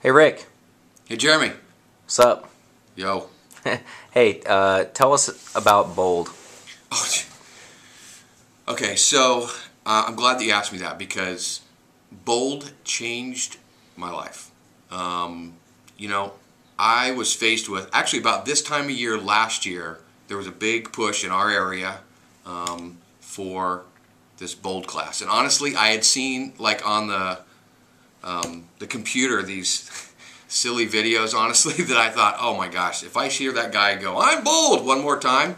Hey Rick, Hey Jeremy. what's up? Yo. Hey, tell us about Bold. Oh, okay, so I'm glad that you asked me that because Bold changed my life. You know, I was faced with, actually about this time of year last year, there was a big push in our area for this Bold class. And honestly, I had seen like on the computer these silly videos, honestly, that I thought, oh my gosh, if I hear that guy go, I'm bold, one more time,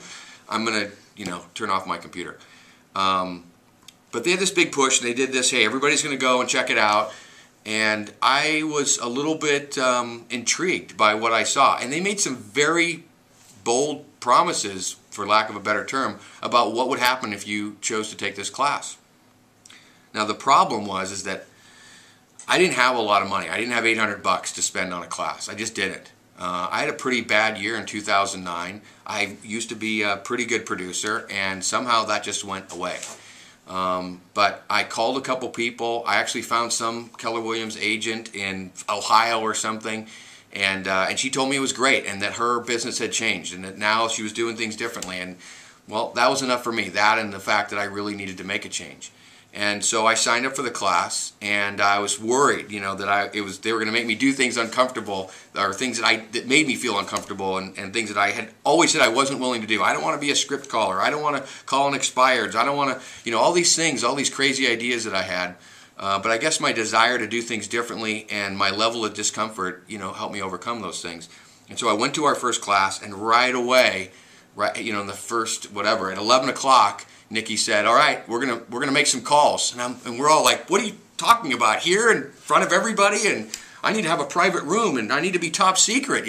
I'm going to, turn off my computer. But they had this big push, and they did this, hey, everybody's going to go and check it out. And I was a little bit intrigued by what I saw. And they made some very bold promises, for lack of a better term, about what would happen if you chose to take this class. Now, the problem is that I didn't have a lot of money. I didn't have $800 to spend on a class. I just didn't. I had a pretty bad year in 2009. I used to be a pretty good producer, and somehow that just went away. But I called a couple people. I actually found some Keller Williams agent in Ohio or something, and she told me it was great and that her business had changed and that now she was doing things differently. And well, that was enough for me. That and the fact that I really needed to make a change. And so I signed up for the class, and I was worried, that they were going to make me do things uncomfortable, or things that made me feel uncomfortable, and things that I had always said I wasn't willing to do. I don't want to be a script caller. I don't want to call in expireds. I don't want to, all these things, all these crazy ideas that I had. But I guess my desire to do things differently and my level of discomfort, helped me overcome those things. And so I went to our first class, and right away, in the first whatever at 11 o'clock. Nikki said, "All right, we're gonna make some calls," and we're all like, "What are you talking about here in front of everybody? And I need to have a private room, and I need to be top secret,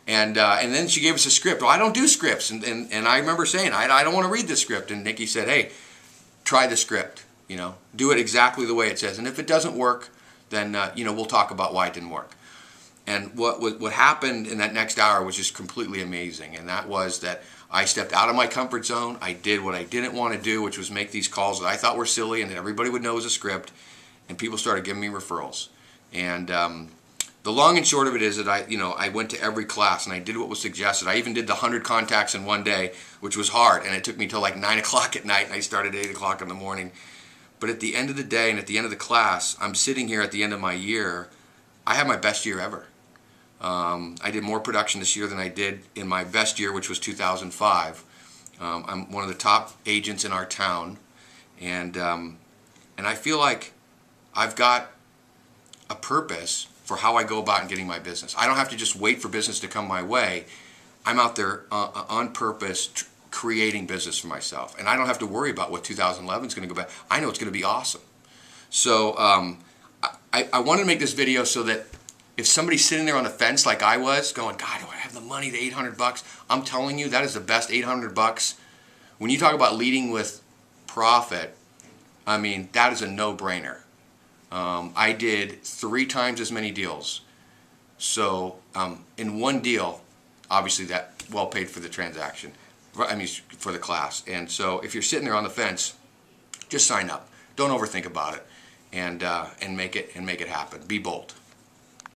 And then she gave us a script. Well, I don't do scripts, and I remember saying, I don't want to read this script. And Nikki said, "Hey, try the script. Do it exactly the way it says. And if it doesn't work, then we'll talk about why it didn't work." And what happened in that next hour was just completely amazing, and that was that I stepped out of my comfort zone. I did what I didn't want to do, which was make these calls that I thought were silly and that everybody would know was a script, and people started giving me referrals. And the long and short of it is that I went to every class and I did what was suggested. I even did the 100 contacts in one day, which was hard, and it took me till like 9 o'clock at night, and I started at 8 o'clock in the morning. But at the end of the day and at the end of the class, I'm sitting here at the end of my year. I had my best year ever. I did more production this year than I did in my best year, which was 2005. I'm one of the top agents in our town, and I feel like I've got a purpose for how I go about getting my business. I don't have to just wait for business to come my way. I'm out there on purpose creating business for myself, and I don't have to worry about what 2011 is going to go back. I know it's going to be awesome. So I wanted to make this video so that if somebody's sitting there on the fence like I was, going, God, do I have the money, the $800? I'm telling you, that is the best $800. When you talk about leading with profit, I mean, that is a no-brainer. I did 3 times as many deals. So in one deal, obviously that well paid for the transaction, for the class. And so if you're sitting there on the fence, just sign up. Don't overthink about it, and make it happen. Be bold.